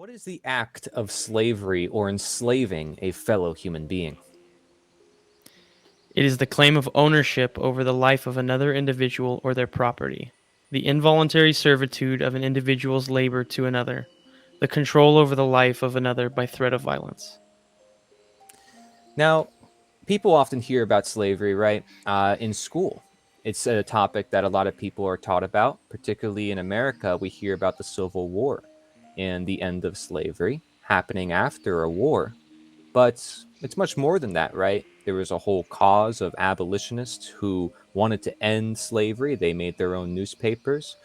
What is the act of slavery or enslaving a fellow human being? It is the claim of ownership over the life of another individual or their property, the involuntary servitude of an individual's labor to another, the control over the life of another by threat of violence. Now, people often hear about slavery, right, in school. It's a topic that a lot of people are taught about, particularly in America. We hear about the Civil War and the end of slavery happening after a war. But it's much more than that, right? There was a whole cause of abolitionists who wanted to end slavery. They made their own newspapers.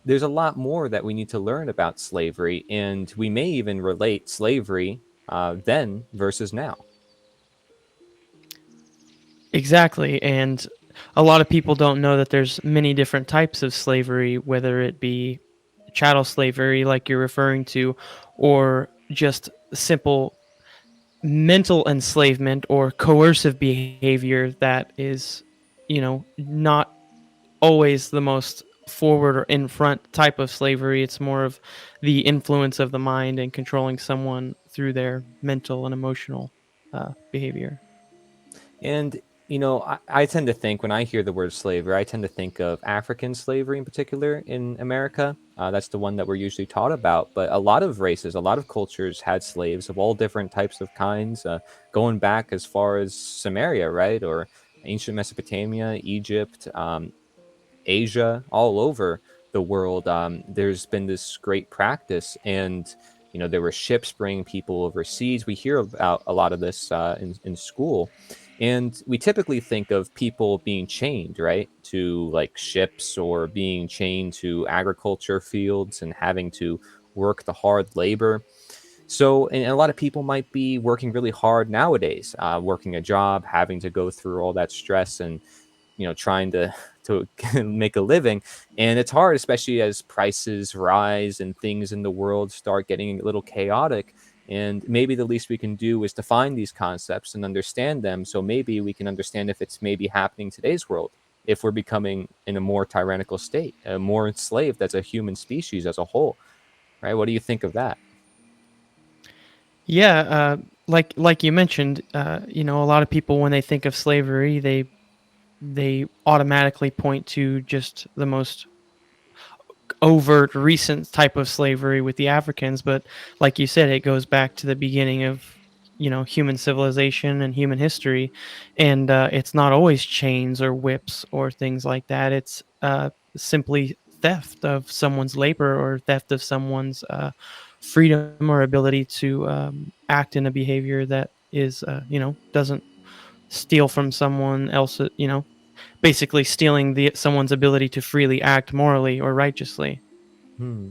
There's a lot more that we need to learn about slavery, and we may even relate slavery then versus now. Exactly, and a lot of people don't know that there's many different types of slavery, whether it be chattel slavery like you're referring to, or just simple mental enslavement or coercive behavior that is, not always the most forward or in front type of slavery. It's more of the influence of the mind and controlling someone through their mental and emotional behavior. And, I tend to think when I hear the word slavery, I tend to think of African slavery in particular in America. That's the one that we're usually taught about. But a lot of races, a lot of cultures had slaves of all different types of kinds, going back as far as Samaria, right? Or ancient Mesopotamia, Egypt, Asia, all over the world. There's been this great practice, and there were ships bringing people overseas. We hear about a lot of this in school, and we typically think of people being chained, right, to like ships or being chained to agriculture fields and having to work the hard labor. So, and a lot of people might be working really hard nowadays, working a job, having to go through all that stress and trying to make a living. And it's hard, especially as prices rise and things in the world start getting a little chaotic. And maybe the least we can do is define these concepts and understand them, so maybe we can understand if it's maybe happening in today's world, if we're becoming in a more tyrannical state, more enslaved as a human species as a whole. Right, what do you think of that? Yeah, like you mentioned, a lot of people when they think of slavery, they automatically point to just the most overt recent type of slavery with the Africans, but like you said, it goes back to the beginning of human civilization and human history, and it's not always chains or whips or things like that. It's simply theft of someone's labor or theft of someone's freedom or ability to act in a behavior that is doesn't steal from someone else, basically stealing the someone's ability to freely act morally or righteously. Hmm.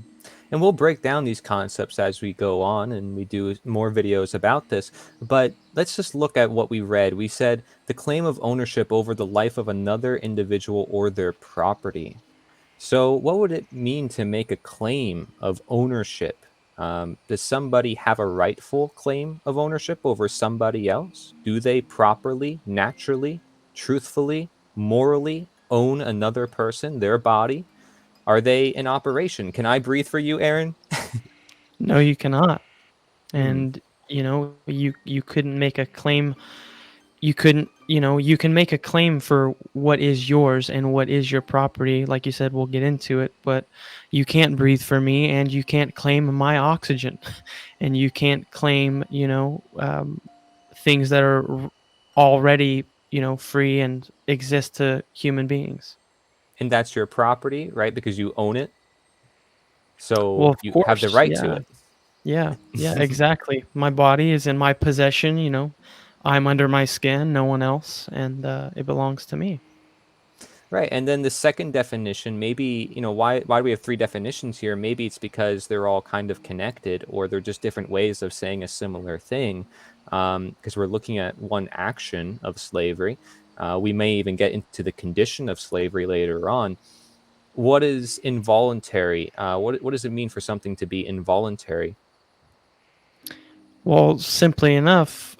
And we'll break down these concepts as we go on and we do more videos about this. But let's just look at what we read. We said the claim of ownership over the life of another individual or their property. So, what would it mean to make a claim of ownership? Does somebody have a rightful claim of ownership over somebody else? Do they properly, naturally, truthfully, morally own another person, their body? Are they in operation? Can I breathe for you, Aaron? No, you cannot. Hmm. And you couldn't make a claim. You couldn't, you can make a claim for what is yours and what is your property. Like you said, we'll get into it, but you can't breathe for me and you can't claim my oxygen and you can't claim, things that are already, free and exist to human beings. And that's your property, right? Because you own it. Well, So of you have the course, right to yeah. it. Yeah, yeah, exactly. My body is in my possession, I'm under my skin, no one else, and it belongs to me. Right. And then the second definition, maybe, why do we have three definitions here? Maybe it's because they're all kind of connected or they're just different ways of saying a similar thing. Because we're looking at one action of slavery. We may even get into the condition of slavery later on. What is involuntary? What does it mean for something to be involuntary? Well, simply enough,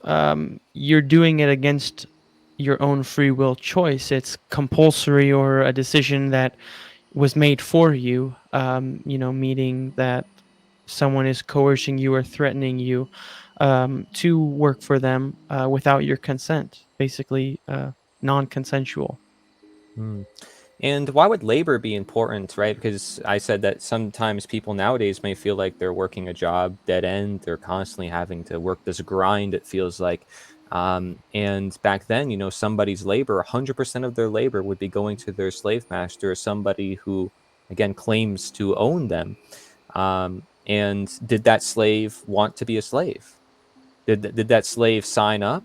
you're doing it against your own free will choice. It's compulsory or a decision that was made for you, meaning that someone is coercing you or threatening you to work for them without your consent, basically non-consensual. Hmm. And why would labor be important, right? Because I said that sometimes people nowadays may feel like they're working a job dead end. They're constantly having to work this grind, it feels like. And back then, somebody's labor, 100% of their labor would be going to their slave master, somebody who, again, claims to own them. And did that slave want to be a slave? Did that slave sign up?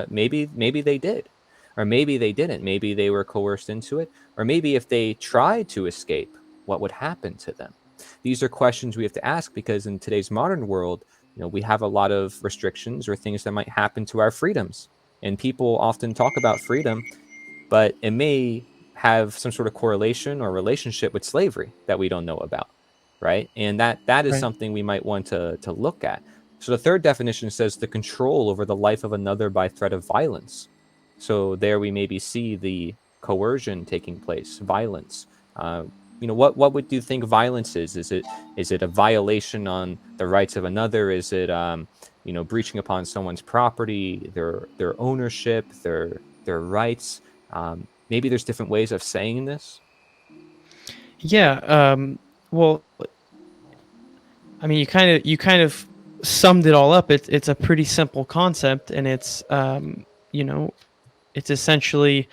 Maybe they did, or maybe they didn't. Maybe they were coerced into it, or maybe if they tried to escape, what would happen to them? These are questions we have to ask because in today's modern world, we have a lot of restrictions or things that might happen to our freedoms. And people often talk about freedom, but it may have some sort of correlation or relationship with slavery that we don't know about, right? And that is Right. something we might want to look at. So the third definition says the control over the life of another by threat of violence. So there we maybe see the coercion taking place, violence. What would you think violence is? Is it a violation on the rights of another? Is it breaching upon someone's property, their ownership, their rights? Maybe there's different ways of saying this. Yeah. Well, I mean, you kind of summed it all up. It's a pretty simple concept, and it's you know it's essentially,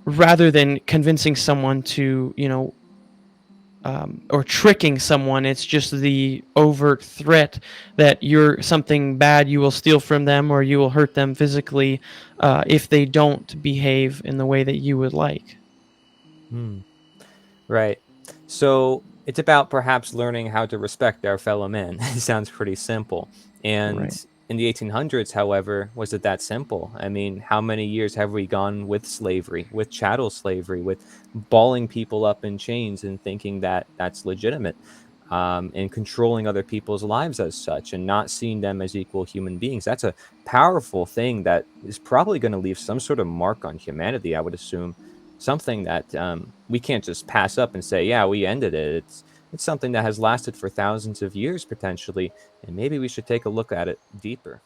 rather than convincing someone to, or tricking someone, it's just the overt threat that you're something bad, you will steal from them or you will hurt them physically if they don't behave in the way that you would like. Hmm. Right. So it's about perhaps learning how to respect our fellow men. It sounds pretty simple. And Right. in the 1800s, however, was it that simple? I mean, how many years have we gone with slavery, with chattel slavery, with balling people up in chains and thinking that that's legitimate, and controlling other people's lives as such and not seeing them as equal human beings? That's a powerful thing that is probably going to leave some sort of mark on humanity, I would assume, something that we can't just pass up and say, "Yeah, we ended it." It's something that has lasted for thousands of years potentially, and maybe we should take a look at it deeper.